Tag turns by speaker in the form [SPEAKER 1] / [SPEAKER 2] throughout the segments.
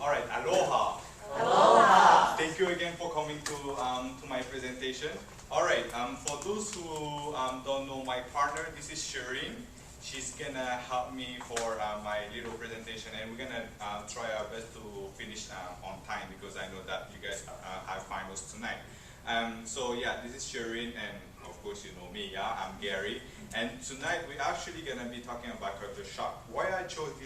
[SPEAKER 1] All right, aloha.
[SPEAKER 2] Aloha.
[SPEAKER 1] Thank you again for coming to my presentation. All right, for those who don't know my partner, this is Shireen. She's gonna help me for my little presentation, and we're gonna try our best to finish on time because I know that you guys have finals tonight. So yeah, this is Shireen, and of course you know me. Yeah, I'm Gary, and tonight we're actually gonna be talking about culture shock. Why I chose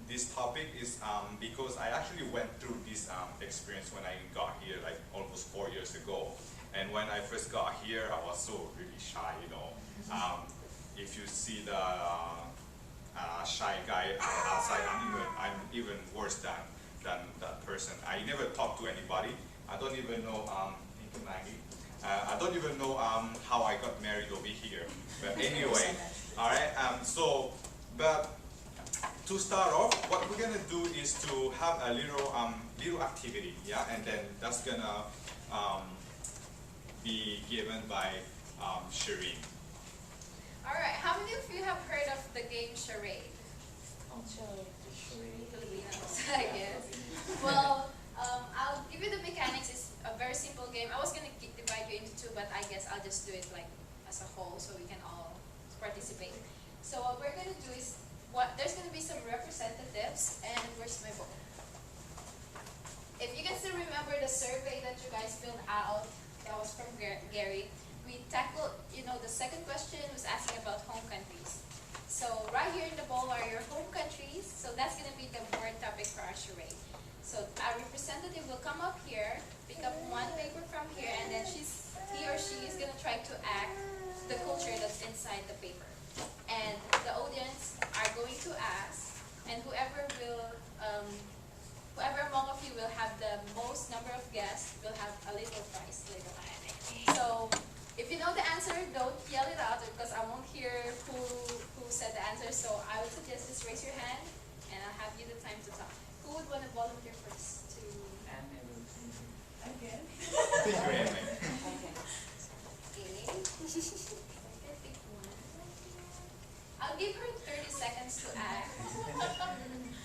[SPEAKER 1] this topic is because I actually went through this experience when I got here, like almost 4 years ago. And when I first got here, I was so really shy, you know. If you see the shy guy outside, I'm even worse than that person. I never talk to anybody. I don't even know. Thank you, Maggie. I don't even know how I got married over here. But anyway, all right. But to start off, what we're gonna do is to have a little activity, yeah, and then that's gonna be given by Shireen.
[SPEAKER 3] All right. How many of you have heard of the game charade? Filipinos, I guess. Well, I'll give you the mechanics. It's a very simple game. I was gonna divide you into two, but I guess I'll just do it like as a whole so we can all participate. So what we're gonna do is there's gonna be some representatives, and where's my book? If you can still remember the survey that you guys filled out, that was from Gary. We tackled, the second question was asking about home countries. So right here in the bowl are your home countries. So that's going to be the board topic for our charade. So our representative will come up here, pick up one paper from here, and then he or she is going to try to act the culture that's inside the paper. And the audience are going to ask, and whoever among of you will have the most number of guests will have a little prize later on. So if you know the answer, don't yell it out because I won't hear who said the answer. So I would suggest just raise your hand, and I'll have you the time to talk. Who would want to volunteer first?
[SPEAKER 2] Again?
[SPEAKER 1] Thank you, Amy.
[SPEAKER 3] I'll give her 30 seconds to act.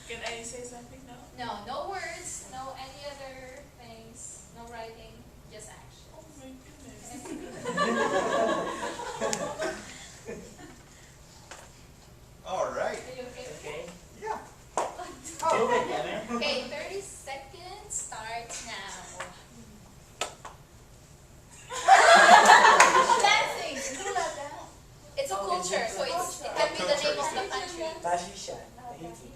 [SPEAKER 2] Can I say something now?
[SPEAKER 3] No words, no any other things, no writing, just action.
[SPEAKER 2] Oh my goodness.
[SPEAKER 1] All right.
[SPEAKER 3] Are you okay?
[SPEAKER 4] Okay.
[SPEAKER 1] Yeah.
[SPEAKER 3] Okay, 30 seconds starts now. Dancing! It's a culture, so it can be the name of the country.
[SPEAKER 4] Tashishan. Tahiti.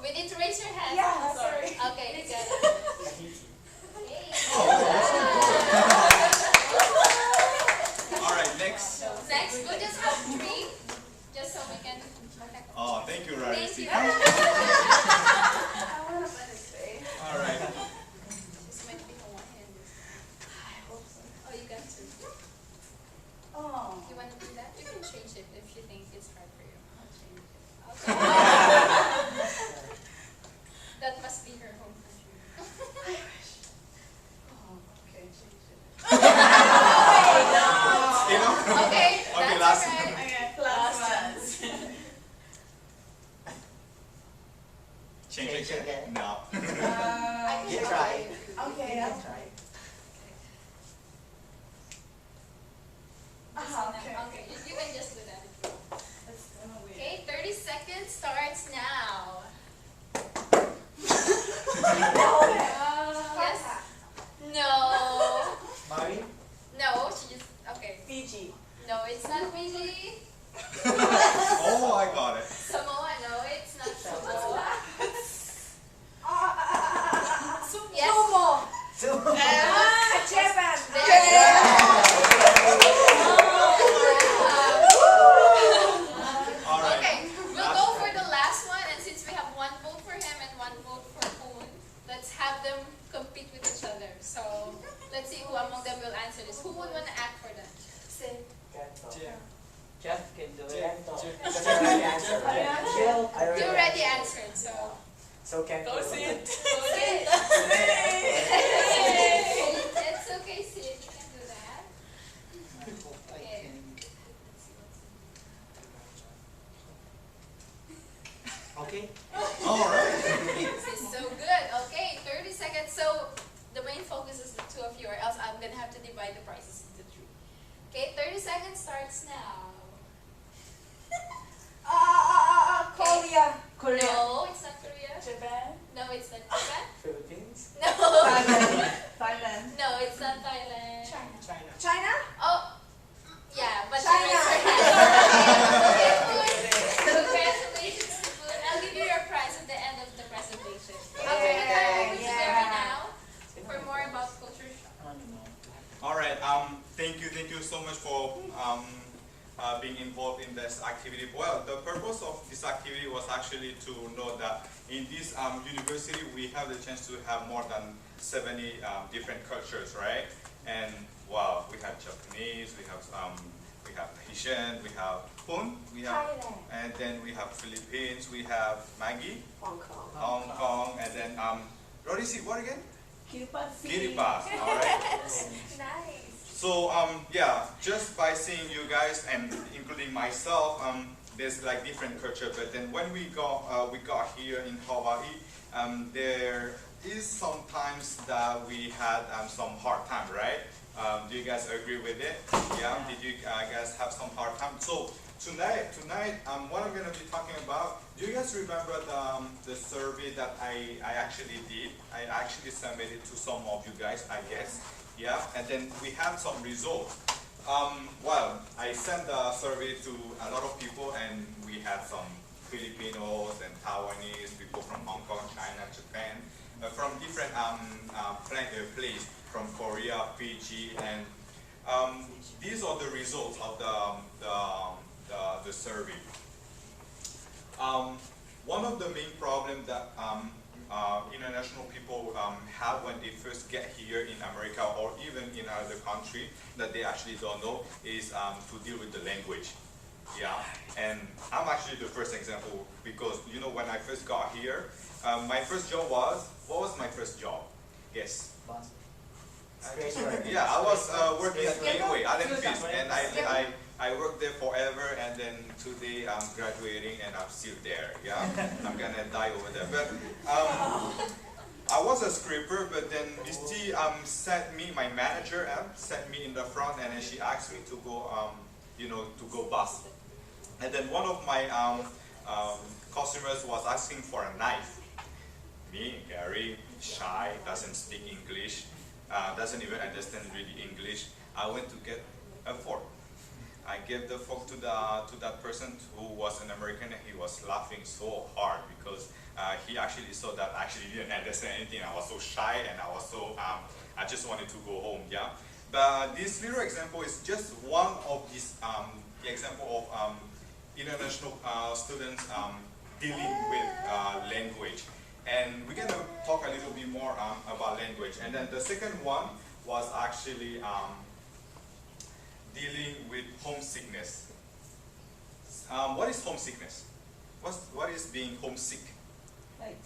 [SPEAKER 3] We need to raise your hand.
[SPEAKER 2] Yeah, sorry.
[SPEAKER 3] Okay, you got it.
[SPEAKER 4] Tahiti.
[SPEAKER 1] All right, next.
[SPEAKER 3] Next, we'll just have three, just so we can.
[SPEAKER 1] Oh, thank you, Rari.
[SPEAKER 3] Thank you.
[SPEAKER 1] All right.
[SPEAKER 3] This might be a one-handed. Oh, you got two.
[SPEAKER 2] Oh.
[SPEAKER 3] You want to do that? You can change it if you think it's hard for you.
[SPEAKER 2] I'll change it.
[SPEAKER 3] Okay. That must be her home country.
[SPEAKER 2] I wish. Oh, okay, change it.
[SPEAKER 1] Enough?
[SPEAKER 3] Okay,
[SPEAKER 1] Okay,
[SPEAKER 3] that's
[SPEAKER 1] last
[SPEAKER 3] alright.
[SPEAKER 2] Okay, last chance.
[SPEAKER 1] Change
[SPEAKER 4] Change
[SPEAKER 1] again?
[SPEAKER 4] again.
[SPEAKER 1] No.
[SPEAKER 4] You try.
[SPEAKER 2] Okay, I'll try.
[SPEAKER 3] Okay, you can just do that.
[SPEAKER 2] That's gonna win.
[SPEAKER 3] Okay, 30 seconds starts now. Yes? No.
[SPEAKER 4] Mari?
[SPEAKER 3] No, she just, okay.
[SPEAKER 2] Fiji.
[SPEAKER 3] No, it's not Fiji.
[SPEAKER 1] Oh, I got it.
[SPEAKER 3] Samoa, no, it's not Samoa. Yes.
[SPEAKER 2] Sumo. Japan.
[SPEAKER 1] All right.
[SPEAKER 3] Okay, we'll go for the last one, and since we have one vote for him and one vote for Poon, let's have them compete with each other. So let's see who among them will answer this. Who would want to act for that?
[SPEAKER 4] Canto. Jeff can do it.
[SPEAKER 1] Jeff.
[SPEAKER 4] Because I already answered, right?
[SPEAKER 2] Jill.
[SPEAKER 4] I
[SPEAKER 3] You already answered, so.
[SPEAKER 4] So Canto.
[SPEAKER 2] Go sit.
[SPEAKER 3] Sid.
[SPEAKER 2] Yay.
[SPEAKER 3] It's okay, Sid. You can do that. Okay.
[SPEAKER 4] Okay.
[SPEAKER 1] All right.
[SPEAKER 3] second starts now.
[SPEAKER 2] Korea.
[SPEAKER 5] Korea.
[SPEAKER 3] No, it's not Korea.
[SPEAKER 5] Japan.
[SPEAKER 3] No, it's not Japan.
[SPEAKER 4] Philippines.
[SPEAKER 3] No.
[SPEAKER 5] Thailand. Thailand.
[SPEAKER 3] No, it's not Thailand.
[SPEAKER 5] China.
[SPEAKER 4] China.
[SPEAKER 2] China?
[SPEAKER 3] Oh, yeah, but
[SPEAKER 2] China.
[SPEAKER 3] Congratulations, Sipun. I'll give you your prize at the end of the presentation. I'll turn it back over to Gary now for more about culture shock.
[SPEAKER 1] All right. Thank you so much for being involved in this activity. Well, the purpose of this activity was actually to know that in this university we have the chance to have more than 70 different cultures, right? And wow, we have Japanese, we have Haitian, we have Hun, we have,
[SPEAKER 2] Thailand.
[SPEAKER 1] and then we have Philippines, we have Maggie,
[SPEAKER 2] Hong Kong.
[SPEAKER 1] Hong Kong, and then what is it? What again?
[SPEAKER 5] Kiribati.
[SPEAKER 1] Kiribati. All right.
[SPEAKER 2] Nice.
[SPEAKER 1] So yeah, just by seeing you guys and including myself, there's like different culture. But then when we got here in Hawaii, there is sometimes that we had some hard time, right? Do you guys agree with it? Yeah. Did you guys have some hard time? So tonight, what I'm gonna be talking about. Do you guys remember the survey that I actually did? I actually submitted to some of you guys, I guess. Yeah, and then we have some results. Well, I sent the survey to a lot of people, and we had some Filipinos and Taiwanese, people from Hong Kong, China, Japan, from different places, from Korea, Fiji, and these are the results of the survey. One of the main problems that international people have when they first get here in America or even in another country that they actually don't know is to deal with the language. Yeah, and I'm actually the first example because you know when I first got here, my first job was, what was my first job? Yes. Yeah, I was working anyway, Allen Fish, and I worked there forever, and then today I'm graduating and I'm still there. Yeah, I'm gonna die over there. But I was a scripper, but then Miss T sent me, my manager sent me in the front, and then she asked me to go, you know, to go bus. And then one of my customers was asking for a knife. Me, Gary, shy, doesn't speak English, doesn't even understand really English. I went to get a fork. I gave the fork to that person who was an American, and he was laughing so hard because he actually saw that I actually didn't understand anything. I was so shy, and I was so I just wanted to go home. Yeah, but this little example is just one of these the example of international students dealing with language, and we're gonna talk a little bit more about language. And then the second one was actually dealing with homesickness. What is homesickness? What is being homesick?
[SPEAKER 5] Like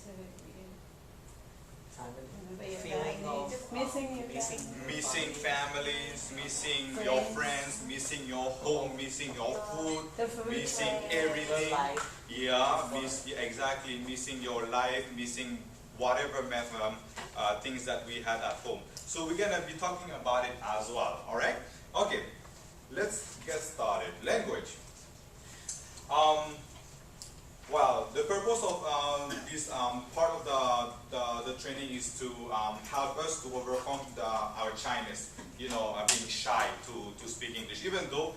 [SPEAKER 4] Feeling of
[SPEAKER 5] missing your
[SPEAKER 4] missing.
[SPEAKER 5] family.
[SPEAKER 1] Missing families, missing your friends, missing your home, missing your food,
[SPEAKER 5] The food.
[SPEAKER 1] missing
[SPEAKER 4] Your
[SPEAKER 1] everything.
[SPEAKER 4] life.
[SPEAKER 1] Yeah, exactly, missing your life, missing whatever things that we had at home. So we're gonna be talking about it as well. All right? Okay. Let's get started. Language. Well, the purpose of this part of the training is to help us to overcome our shyness, you know, being shy to speak English, even though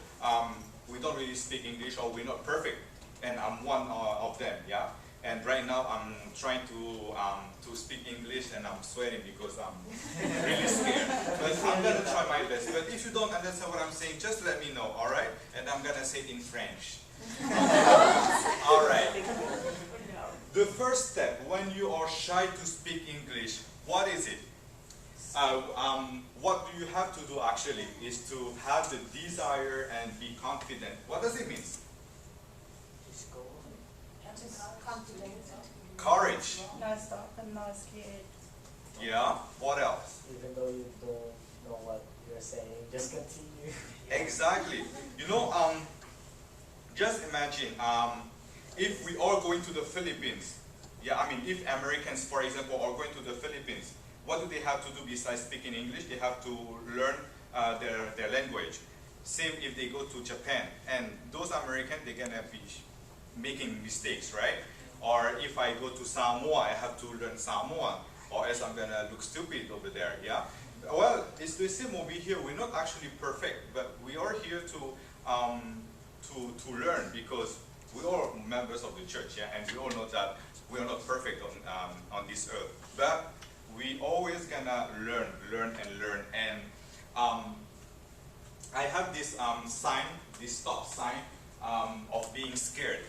[SPEAKER 1] we don't really speak English or we're not perfect, and I'm one of them, yeah. And right now I'm trying to speak English, and I'm sweating because I'm really scared. But I'm gonna try my best. But if you don't understand what I'm saying, just let me know, all right? And I'm gonna say it in French. All right. The first step when you are shy to speak English, what is it? What do you have to do actually is to have the desire and be confident. What does it mean?
[SPEAKER 4] Just go.
[SPEAKER 2] Confident.
[SPEAKER 1] Courage.
[SPEAKER 5] Not stop and not scared.
[SPEAKER 1] Yeah. What else?
[SPEAKER 4] Even though you don't know what you're saying, just continue.
[SPEAKER 1] Exactly. You know, just imagine if we are going to the Philippines. Yeah, I mean, if Americans, for example, are going to the Philippines, what do they have to do besides speaking English? They have to learn their language. same if they go to Japan, and those Americans, they're gonna be making mistakes, right? Or if I go to Samoa, I have to learn Samoan, or else I'm gonna look stupid over there, yeah? Well, it's the same over here. We're not actually perfect, but we are here to learn, because we're all members of the church, yeah? And we all know that we are not perfect on this earth. But we always gonna learn. And I have this sign, this stop sign of being scared.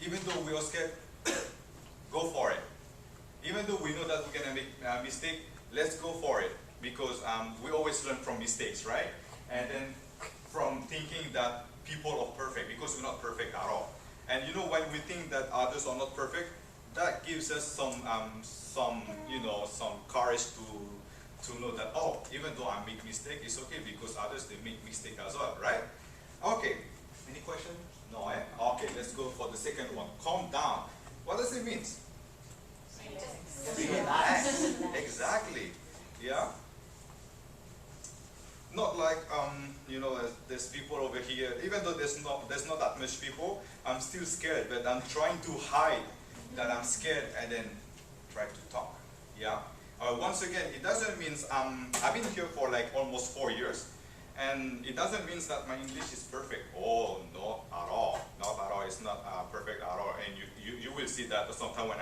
[SPEAKER 1] Even though we are scared, go for it. Even though we know that we're gonna make a mistake, let's go for it. Because we always learn from mistakes, right? And then from thinking that people are perfect, because we're not perfect at all. And you know, when we think that others are not perfect, that gives us some courage to know that, oh, even though I make mistake, it's okay, because others, they make mistake as well, right? Okay, any question? No, eh? Okay, let's go for the second one. Calm down. What does it mean? Relax. Exactly. Yeah. Not like there's people over here. Even though there's not that much people, I'm still scared. But I'm trying to hide that I'm scared and then try to talk. Yeah. Once again, it doesn't mean I've been here for like almost 4 years, and it doesn't mean that my English is perfect. Oh, not at all. Not at all. It's not perfect at all. And you will see that sometimes when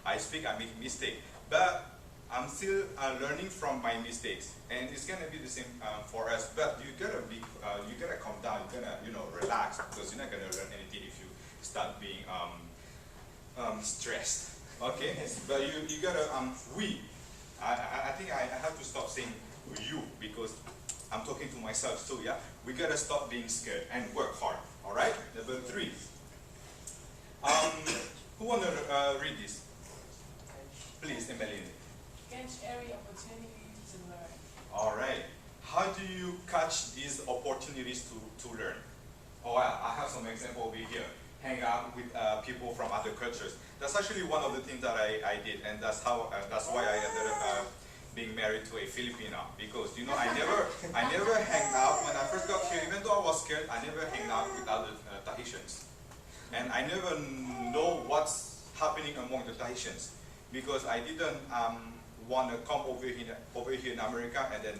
[SPEAKER 1] I speak, I make mistake. But I'm still learning from my mistakes, and it's gonna be the same for us. But you gotta calm down. You gotta relax, because you're not gonna learn anything if you start being stressed. Okay, but you gotta I think I have to stop saying you, because I'm talking to myself too. Yeah, we gotta stop being scared and work hard. All right. Number 3. Who wanna read this? Please, Emmeline.
[SPEAKER 5] Catch every opportunity to learn.
[SPEAKER 1] All right. How do you catch these opportunities to learn? Oh, I have some example over here. Hang out with people from other cultures. That's actually one of the things that I did, and that's why I ended up being married to a Filipino. Because I never hang out when I first got here. Even though I was scared, I never hang out with other Tahitians, and I never know what's happening among the Tahitians, because I didn't want to come over here in America and then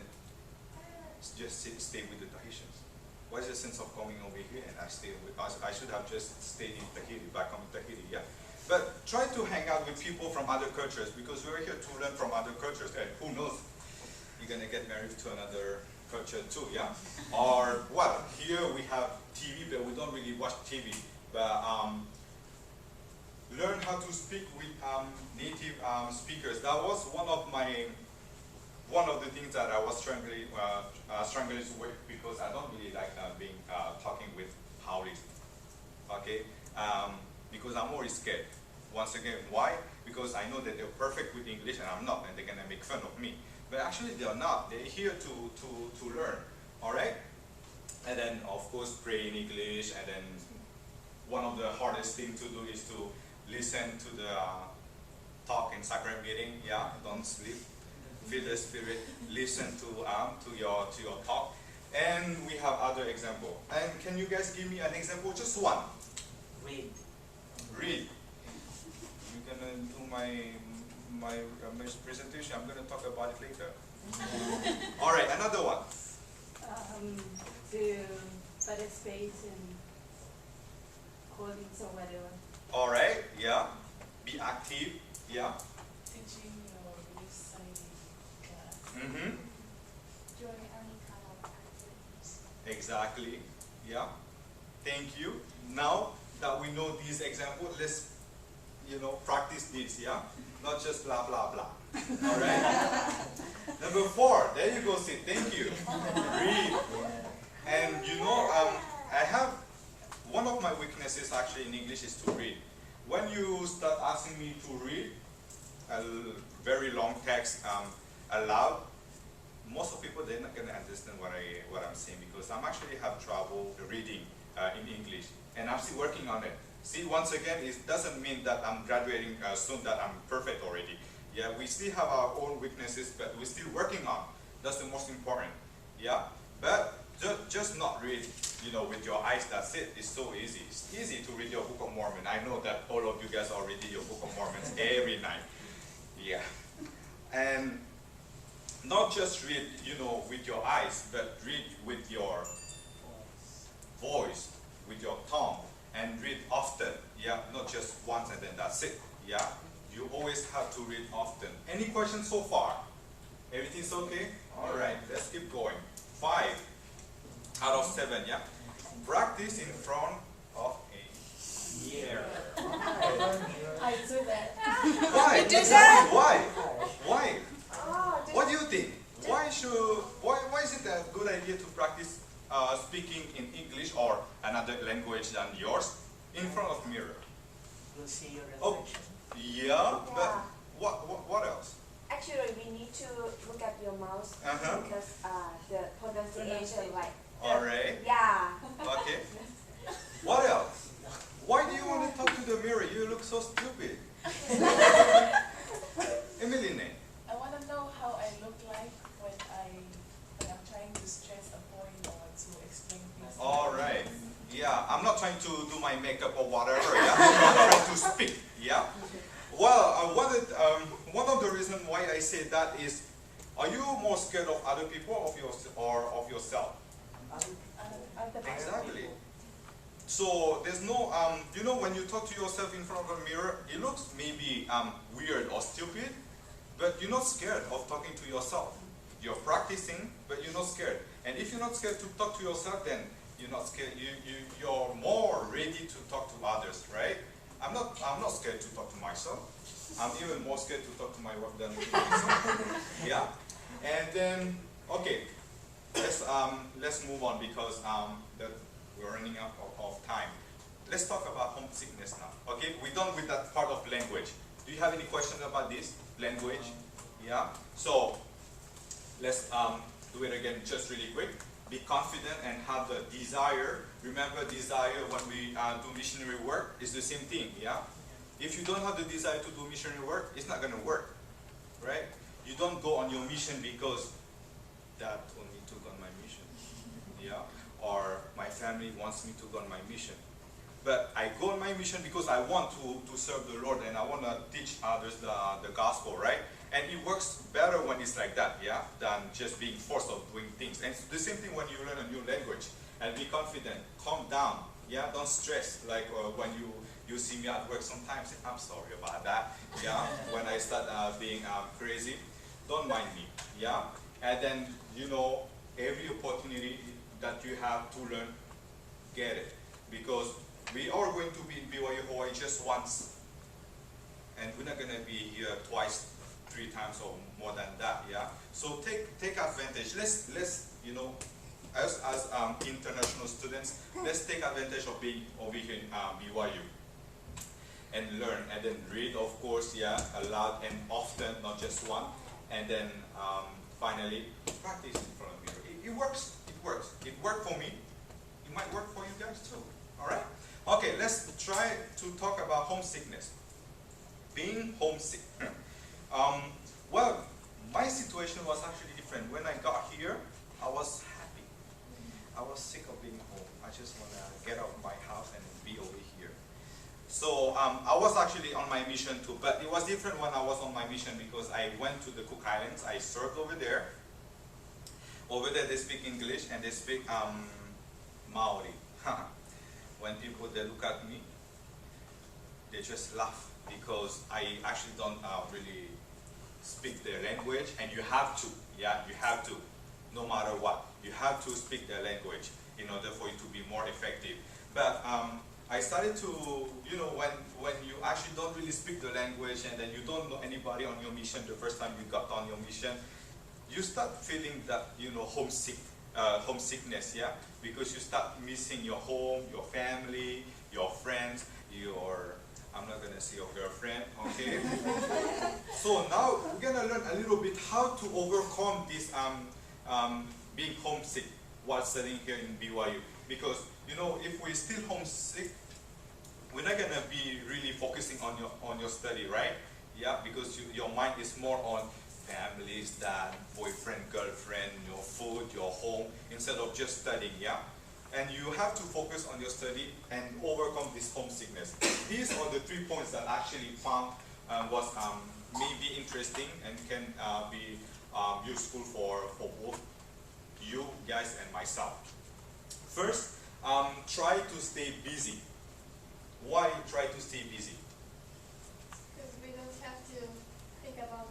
[SPEAKER 1] just stay with the Tahitians. What's the sense of coming over here and I should have just stayed in Tahiti, back home in Tahiti, yeah. But try to hang out with people from other cultures, because we're here to learn from other cultures, and who knows, you're gonna get married to another culture too, yeah. Or here we have TV, but we don't really watch TV. But learn how to speak with native speakers. That was one of the things that I was struggling with, because I don't really like talking with Howlies. Okay, because I'm always scared. Once again, why? Because I know that they're perfect with English and I'm not, and they're gonna make fun of me. But actually, they're not. They're here to learn. All right. And then, of course, pray in English. And then, one of the hardest things to do is to listen to the talk in sacrament meeting. Yeah, don't sleep. Feel the Spirit. Listen to your talk. And we have other example. And can you guys give me an example? Just one.
[SPEAKER 4] Read.
[SPEAKER 1] Read. You're gonna do my presentation. I'm gonna talk about it later. All right, another one.
[SPEAKER 5] To participate in callings or whatever.
[SPEAKER 1] All right, yeah. Be active, yeah.
[SPEAKER 5] Teaching or reciting class.
[SPEAKER 1] Mm-hmm.
[SPEAKER 3] Join any kind of activities.
[SPEAKER 1] Exactly, yeah. Thank you. Now that we know these examples, let's practice this, yeah. Not just blah blah blah. All right. Number 4. There you go. Sid. Thank you. Read. And I have one of my weaknesses actually in English is to read. When you start asking me to read a very long text aloud, most of people, they're not going to understand what I'm saying, because I'm actually have trouble reading in English, and I'm still working on it. See, once again, it doesn't mean that I'm graduating soon, that I'm perfect already. Yeah, we still have our own weaknesses, but we're still working on. That's the most important. Yeah, but just not read, with your eyes, that's it. It's so easy. It's easy to read your Book of Mormon. I know that all of you guys are reading your Book of Mormon every night. Yeah. And not just read, with your eyes, but read with your voice, with your tongue, and read often. Yeah, not just once and then that's it. Yeah, you always have to read often. Any questions so far? Everything's okay? All right, let's keep going. 5 out of 7. Yeah, practice in front of a mirror.
[SPEAKER 5] I do that.
[SPEAKER 1] Why?
[SPEAKER 2] You do that?
[SPEAKER 1] Why? Why?
[SPEAKER 2] Oh,
[SPEAKER 1] What do you think? Why is it a good idea to practice speaking in English or another language than yours in front of mirror?
[SPEAKER 4] You'll see your
[SPEAKER 1] Oh,
[SPEAKER 4] reflection.
[SPEAKER 1] yeah, but what else?
[SPEAKER 6] Actually, we need to look at your mouth
[SPEAKER 1] Uh-huh.
[SPEAKER 6] because the pronunciation, like,
[SPEAKER 1] All right.
[SPEAKER 6] yeah.
[SPEAKER 1] Okay. What else? Why do you want to talk to the mirror? You look so stupid. Emiline.
[SPEAKER 5] I want to know how I look like when I'm trying to stress a point or to explain things.
[SPEAKER 1] All right. Yeah, I'm not trying to do my makeup or whatever. Yeah, I'm trying to speak. Yeah. Well, one of the reasons why I say that is, are you more scared of other people or of yourself? Exactly. So there's no, when you talk to yourself in front of a mirror, it looks maybe weird or stupid, but you're not scared of talking to yourself. You're practicing, but you're not scared. And if you're not scared to talk to yourself, then you're not scared. You're more ready to talk to others, right? I'm not scared to talk to myself. I'm even more scared to talk to my wife than to myself. Yeah. And then, okay, let's move on because we're running out of time. Let's talk about homesickness now. Okay, we're done with that part of language. Do you have any questions about this language? Yeah. So let's do it again, just really quick. Be confident and have the desire. Remember, desire when we do missionary work is the same thing. Yeah. If you don't have the desire to do missionary work, it's not going to work, right? You don't go on your mission because Dad told me to go on my mission, yeah, or my family wants me to go on my mission. But I go on my mission because I want to serve the Lord and I want to teach others the gospel, right? And it works better when it's like that, yeah, than just being forced of doing things. And it's the same thing when you learn a new language. And be confident, calm down, yeah, don't stress. Like when you see me at work sometimes, I'm sorry about that, yeah, when I start being crazy, don't mind me, yeah. And then, every opportunity that you have to learn, get it. Because we are going to be in BYU Hawaii just once. And we're not going to be here twice, 3 times or more than that, yeah? So take advantage. Let's as international students, let's take advantage of being over here in BYU. And learn, and then read, of course, yeah, a lot and often, not just one. And then finally, practice in front of the mirror. It works. It works. It worked for me. It might work for you guys too. All right? Okay, let's try to talk about homesickness. Being homesick. Well, my situation was actually different. When I got here, I was happy. I was sick of being home. I just want to get out of my house and be over here. So I was actually on my mission too, but it was different when I was on my mission because I went to the Cook Islands. I served over there. Over there they speak English and they speak Maori. When people they look at me, they just laugh because I actually don't really speak their language, and you have to, yeah, you have to, no matter what. You have to speak their language in order for you to be more effective. But I started to, when you actually don't really speak the language and then you don't know anybody on your mission the first time you got on your mission, you start feeling that, homesickness, yeah? Because you start missing your home, your family, your friends, I'm not gonna say your girlfriend, okay? So now we're gonna learn a little bit how to overcome this being homesick while studying here in BYU. Because, if we're still homesick, we're not gonna be really focusing on your study, right? Yeah, because your mind is more on families, dad, boyfriend, girlfriend, your food, your home, instead of just studying, yeah? And you have to focus on your study and overcome this homesickness. These are the 3 points that I actually found was maybe interesting and can be useful for both you guys and myself. First, try to stay busy. Why try to stay busy?
[SPEAKER 3] Because we don't have to think about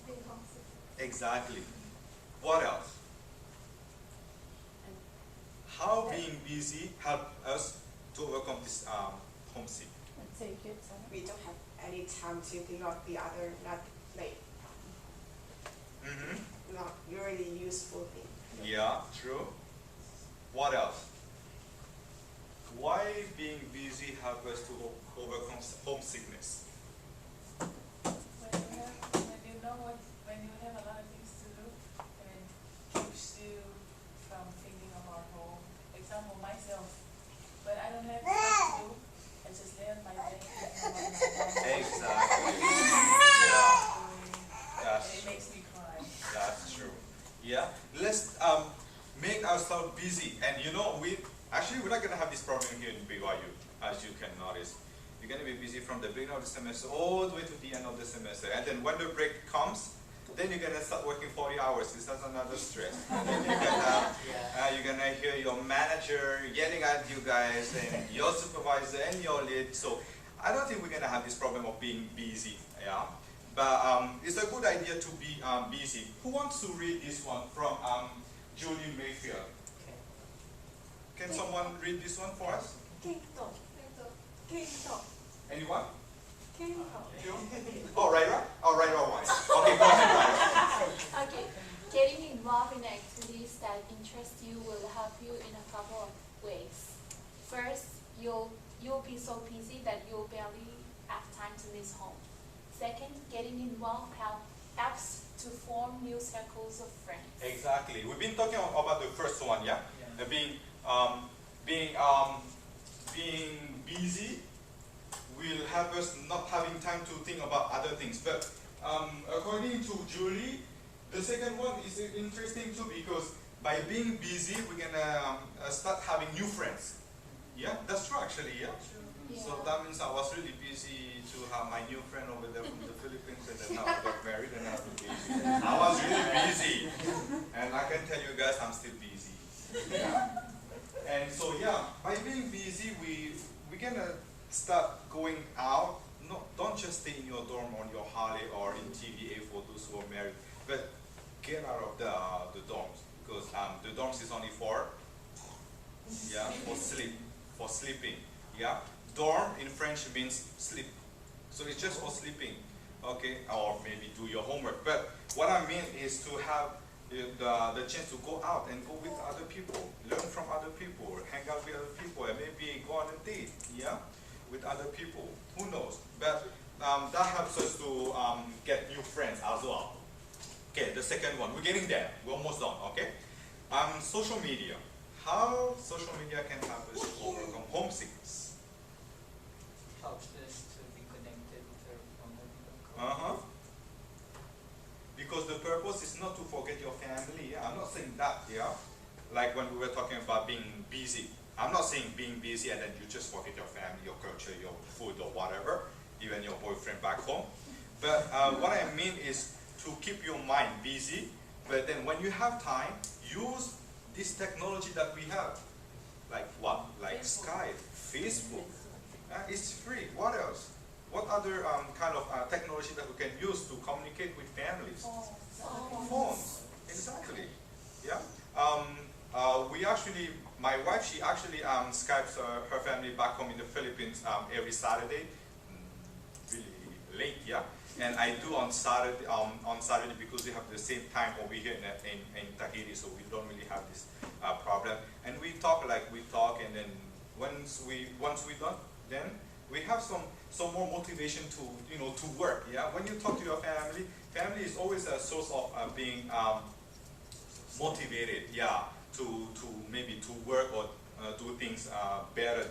[SPEAKER 3] being homesick.
[SPEAKER 1] Exactly. What else? How being busy help us to overcome this homesick?
[SPEAKER 6] We don't have any time to think of the other, not like
[SPEAKER 1] Mm-hmm.
[SPEAKER 6] not really useful thing.
[SPEAKER 1] Yeah, true. What else? Why being busy help us to overcome homesickness?
[SPEAKER 5] When you have a lot of things to do, and it keeps you from thinking about home. Example, myself, when I don't have stuff to do, I just lay on my bed thinking about my home.
[SPEAKER 1] Exactly. Yeah, that's
[SPEAKER 5] And it
[SPEAKER 1] true.
[SPEAKER 5] makes me cry.
[SPEAKER 1] That's true. Yeah. Let's make ourselves busy. And you know, we're not gonna have this problem here in BYU, as you can notice. You're gonna be busy from the beginning of the semester all the way to the end of the semester. And then when the break comes, then you're gonna start working 40 hours. This is another stress. And then you're gonna hear your manager yelling at you guys and your supervisor and your lead. So I don't think we're gonna have this problem of being busy. Yeah. But it's a good idea to be busy. Who wants to read this one from Julie Mayfield? Can someone read this one for us? Anyone? You? Oh, Raira? Oh, Raira wants. Okay, go ahead, Raira.
[SPEAKER 7] Okay, getting involved in activities that interest you will help you in a couple of ways. First, you'll be so busy that you'll barely have time to miss home. Second, getting involved helps to form new circles of friends.
[SPEAKER 1] Exactly. We've been talking about the first one, yeah? Being busy will help us not having time to think about other things. But according to Julie, the second one is interesting too, because by being busy, we're gonna start having new friends. Yeah, that's true actually, yeah?
[SPEAKER 7] Yeah.
[SPEAKER 1] So that means I was really busy to have my new friend over there from the Philippines, and then now I got married and I've been busy. I was really busy. And I can tell you guys I'm still busy. Yeah. And so yeah, by being busy, we're gonna start going out. No, don't just stay in your dorm on your holiday or in TVA for those who are married, but get out of the dorms, because the dorms is only for sleeping. Yeah, dorm in French means sleep, so it's just for sleeping. Okay, or maybe do your homework. But what I mean is to have the chance to go out and go with other people, learn from other people, hang out with other people, and maybe go on a date, yeah, with other people. Who knows? But that helps us to get new friends as well. Okay, the second one, we're getting there. We're almost done. Okay, social media. How social media can help us to overcome homesickness?
[SPEAKER 4] Helps us to be connected with our family.
[SPEAKER 1] Because the purpose is not to forget your family. Yeah? I'm not saying that, yeah? Like when we were talking about being busy. I'm not saying being busy and then you just forget your family, your culture, your food or whatever, even your boyfriend back home. But what I mean is to keep your mind busy, but then when you have time, use this technology that we have. Like what? Like Skype, Facebook. It's free. What else? What other kind of technology that we can use to communicate with families? Phones. Exactly. Yeah. My wife, she actually Skypes her family back home in the Philippines every Saturday. Really late, yeah. And I do on Saturday because we have the same time over here in Tahiti, so we don't really have this problem. And we talk, and then once we're done, then we have some more motivation to work. Yeah, when you talk to your family is always a source of being motivated. Yeah, to maybe to work or do things better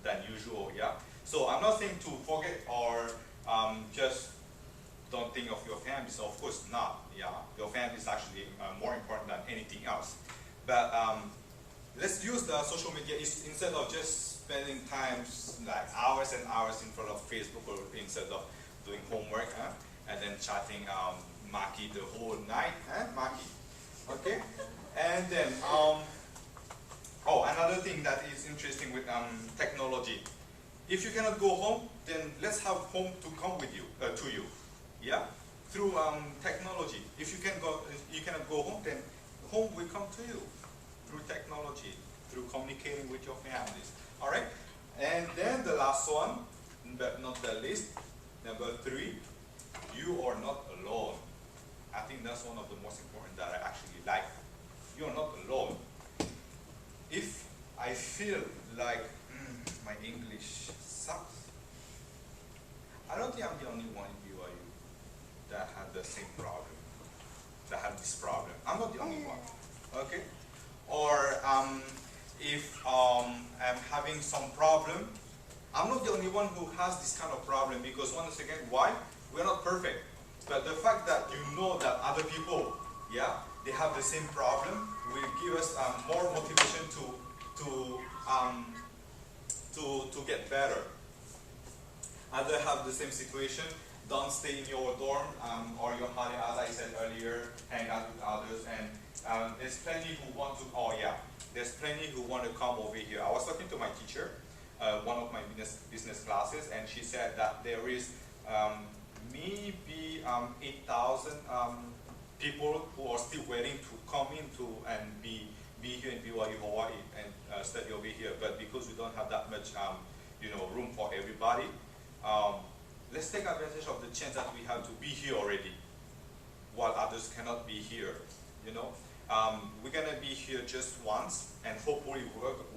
[SPEAKER 1] than usual. Yeah. So I'm not saying to forget or just don't think of your family. So of course not. Yeah, your family is actually more important than anything else. But let's use the social media instead of just spending times like hours and hours in front of Facebook, or instead of doing homework and then chatting Maki the whole night, Maki. Okay, and then oh, another thing that is interesting with technology. If you cannot go home, then let's have home to come with you, to you, yeah, through technology. If you cannot go home, then home will come to you through technology, through communicating with your families. All right, and then the last one, but not the least, number 3, you are not alone. I think that's one of the most important that I actually like. You are not alone. If I feel like my English sucks, I don't think I'm the only one in BYU that had the same problem, that had this problem. I'm not the only one, okay? Or if I'm having some problem, I'm not the only one who has this kind of problem, because once again, why? We're not perfect. But the fact that you know that other people, yeah, they have the same problem will give us more motivation to get better. Others have the same situation. Don't stay in your dorm or your hall, as I said earlier. Hang out with others, and there's plenty who want to. Oh yeah, there's plenty who want to come over here. I was talking to my teacher, one of my business classes, and she said that there is maybe 8,000 people who are still waiting to come into and be here in BYU Hawaii and study over here. But because we don't have that much room for everybody, let's take advantage of the chance that we have to be here already, while others cannot be here. We're gonna be here just once, and hopefully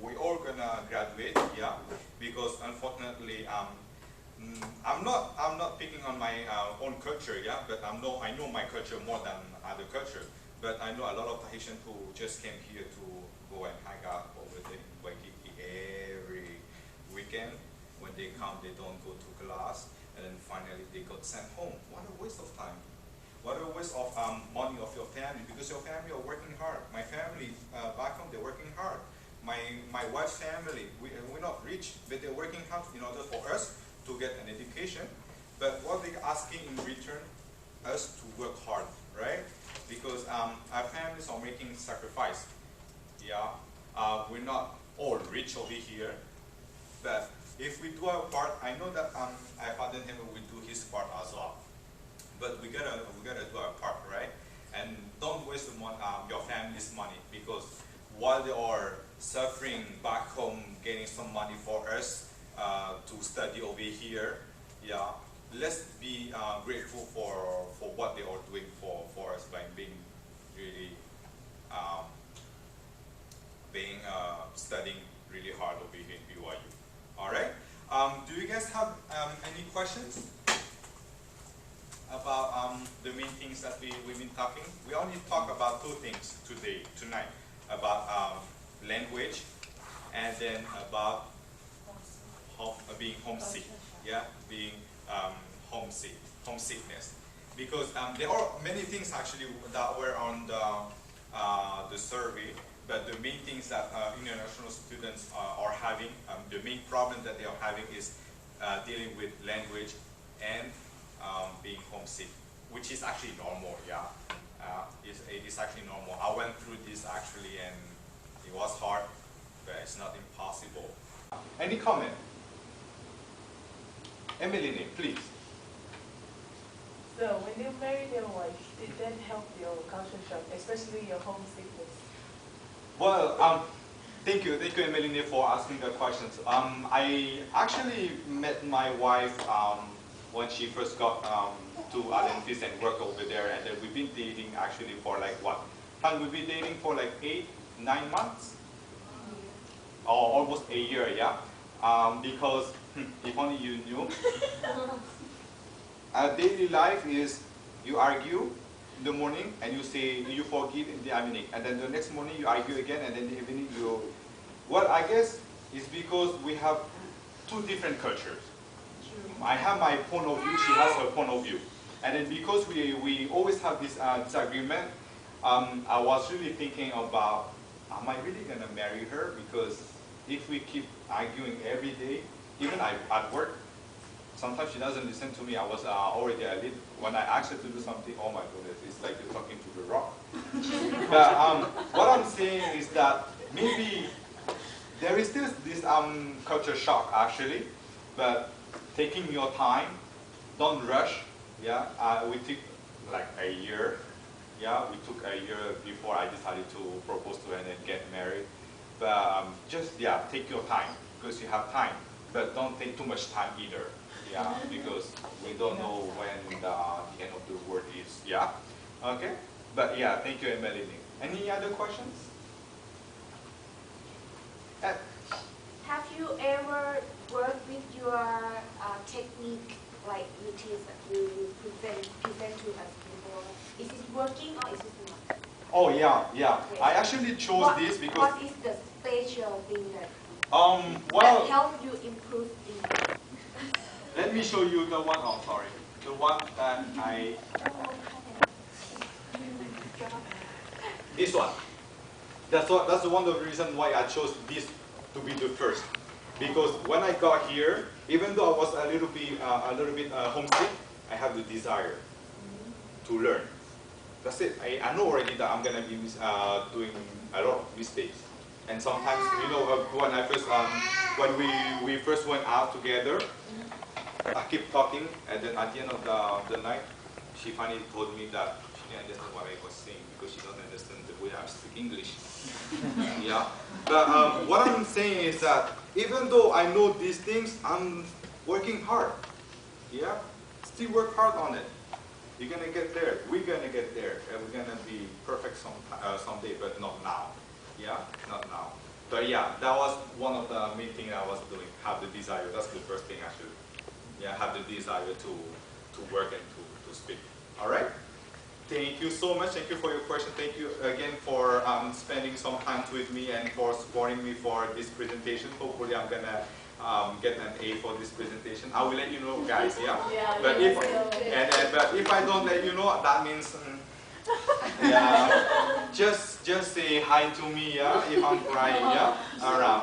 [SPEAKER 1] we're all gonna graduate. Yeah, because unfortunately, I'm not picking on my own culture. Yeah, but I know my culture more than other culture. But I know a lot of Haitians who just came here to go and hang out over there in Waikiki every weekend. When they come, they don't go to class, and then finally they got sent home. What a waste of time. What a waste of money of your family, because your family are working hard. My family back home, they're working hard. My wife's family, we're not rich, but they're working hard in order for us to get an education. But what they're asking in return, us to work hard, right? Because our families are making sacrifice. Yeah, we're not all rich over here, but if we do our part, I know that our father in heaven will do his part as well. But we gotta do our part, right? And don't waste your family's money, because while they are suffering back home, getting some money for us to study over here, yeah, let's be grateful for what they are doing for us by being really studying really hard over here in BYU. All right. Do you guys have any questions about the main things that we've been talking? We only talk about 2 things tonight, about language, and then about being homesick. Yeah, being homesickness. Because there are many things actually that were on the survey, but the main things that international students are having, the main problem that they are having is dealing with language and being homesick, which is actually normal. Yeah, it is actually normal. I went through this actually, and it was hard, but it's not impossible. Any comment? Emily, please.
[SPEAKER 5] So when you married your wife, did that help your culture shock, especially your homesickness?
[SPEAKER 1] Well, thank you, Emily, for asking the questions. I actually met my wife when she first got to Alentis and worked over there, and then we've been dating actually for like what? We've been dating for like 8-9 months, or almost a year, yeah. Because if only you knew, our daily life is you argue in the morning and you say you forgive in the evening, and then the next morning you argue again, and then the evening you. Well, I guess it's because we have 2 different cultures. I have my point of view, she has her point of view. And then because we always have this disagreement, I was really thinking about, am I really gonna marry her? Because if we keep arguing every day, even at work, sometimes she doesn't listen to me. I was already a lead. When I asked her to do something, oh my goodness, it's like you're talking to the rock. But what I'm saying is that maybe there is still this culture shock actually, but taking your time, don't rush. Yeah, we took like a year. Yeah, we took a year before I decided to propose to her and then get married. But just take your time because you have time, but don't take too much time either. Yeah, because we don't know when the end of the world is. Yeah, okay. But yeah, thank you, Melanie. Any other questions?
[SPEAKER 8] Have you ever worked with your technique, like which is you present to us before? Is it working or is it not?
[SPEAKER 1] Oh yeah.
[SPEAKER 8] Okay.
[SPEAKER 1] I actually chose this because
[SPEAKER 8] what is the special thing that
[SPEAKER 1] well,
[SPEAKER 8] help you improve English?
[SPEAKER 1] let me show you the one. Oh, sorry, the one that this one. That's the one of the reason why I chose this to be the first. Because when I got here, even though I was a little bit homesick, I have the desire to learn. That's it. I know already that I'm gonna be doing a lot of mistakes. And sometimes, you know, when I first when we first went out together, I keep talking, and then at the end of the night, she finally told me that she didn't understand what I was saying because she doesn't understand the way I speak English. Yeah. But what I'm saying is that even though I know these things, I'm working hard. Yeah. Still work hard on it. You're gonna get there. We're gonna get there, and we're gonna be perfect someday, but not now. Yeah, not now. But yeah, that was one of the main things I was doing. Have the desire. That's the first thing I should. Yeah, have the desire to work and to speak. All right. Thank you so much. Thank you for your question. Thank you again for spending some time with me and for supporting me for this presentation. Hopefully, I'm gonna get an A for this presentation. I will let you know, guys. Yeah. But if I don't let you know, that means yeah. Just say hi to me. Yeah. If I'm crying. Yeah. All right.